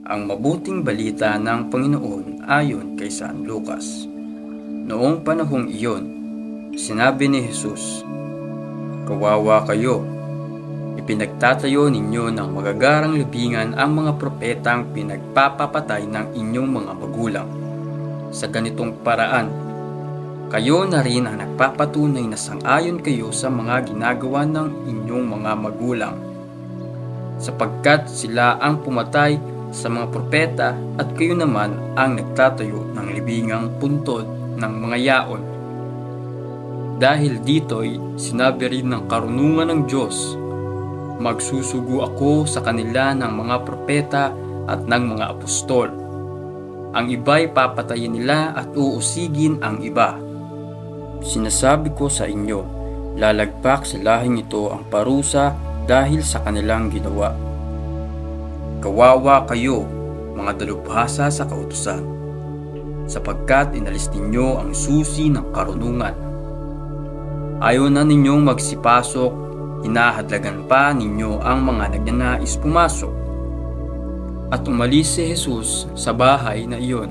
Ang mabuting balita ng Panginoon ayon kay San Lucas. Noong panahong iyon, sinabi ni Jesus, "Kawawa kayo! Ipinagtatayo ninyo ng magagarang libingan ang mga propetang pinagpapapatay ng inyong mga magulang. Sa ganitong paraan, kayo na rin ang nagpapatunay na sang-ayon kayo sa mga ginagawa ng inyong mga magulang, sapagkat sila ang pumatay sa mga propeta at kayo naman ang nagtatayo ng libingang puntod ng mga yaon." Dahil dito'y sinabi rin ng karunungan ng Diyos, "Magsusugo ako sa kanila ng mga propeta at ng mga apostol. Ang iba'y papatayin nila at uusigin ang iba. Sinasabi ko sa inyo, lalagpak sa lahing ito ang parusa dahil sa kanilang ginawa. Kawawa kayo, mga dalubhasa sa kautusan, sapagkat inalis ninyo ang susi ng karunungan. Ayaw na ninyong magsipasok, hinahadlagan pa ninyo ang mga nagnanais pumasok." At umalis si Jesus sa bahay na iyon.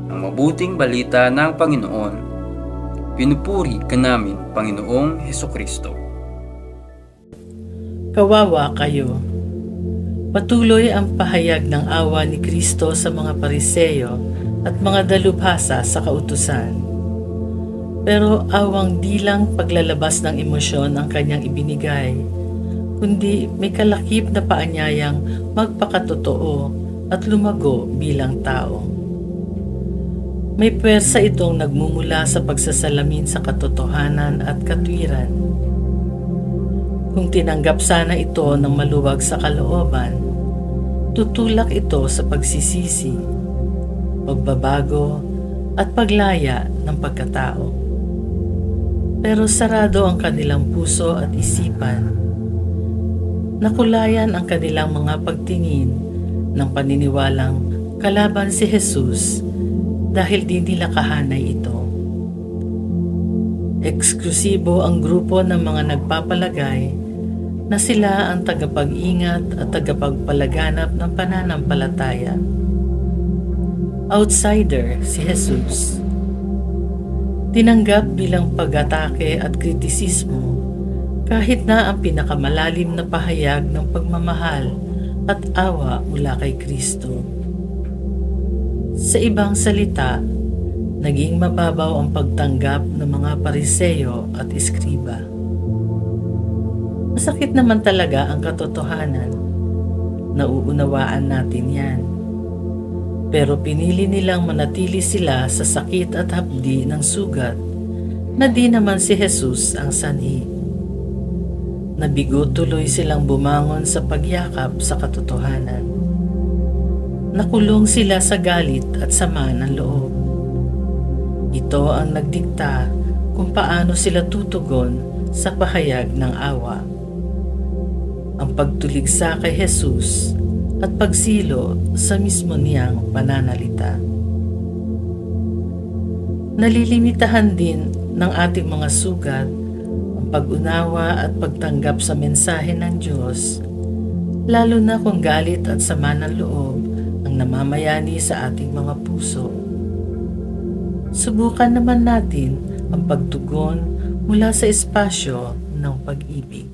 Ang mabuting balita ng Panginoon. Pinupuri ka namin, Panginoong Hesukristo. Kawawa kayo! Patuloy ang pahayag ng awa ni Kristo sa mga Pariseyo at mga dalubhasa sa kautusan. Pero awang di lang paglalabas ng emosyon ang kanyang ibinigay, kundi may kalakip na paanyayang magpakatotoo at lumago bilang tao. May pwersa itong nagmumula sa pagsasalamin sa katotohanan at katwiran. Kung tinanggap sana ito ng maluwag sa kalooban, tutulak ito sa pagsisisi, pagbabago at paglaya ng pagkatao. Pero sarado ang kanilang puso at isipan. Nakulayan ang kanilang mga pagtingin ng paniniwalang kalaban si Jesus dahil di nila kahanay ito. Eksklusibo ang grupo ng mga nagpapalagay na sila ang tagapag-ingat at tagapagpalaganap ng pananampalataya. Outsider si Jesus. Tinanggap bilang pag-atake at kritisismo kahit na ang pinakamalalim na pahayag ng pagmamahal at awa mula kay Kristo. Sa ibang salita, naging mababaw ang pagtanggap ng mga Pariseyo at Eskriba. Masakit naman talaga ang katotohanan. Nauunawaan natin yan. Pero pinili nilang manatili sila sa sakit at hapdi ng sugat na di naman si Jesus ang sanhi. Nabigo tuloy silang bumangon sa pagyakap sa katotohanan. Nakulong sila sa galit at sama ng loob. Ito ang nagdikta kung paano sila tutugon sa pahayag ng awa. Ang pagtuligsa kay Jesus at pagsilo sa mismo niyang pananalita. Nalilimitahan din ng ating mga sugat ang pag-unawa at pagtanggap sa mensahe ng Diyos, lalo na kung galit at sama ng loob ang namamayani sa ating mga puso. Subukan naman natin ang pagtugon mula sa espasyo ng pag-ibig.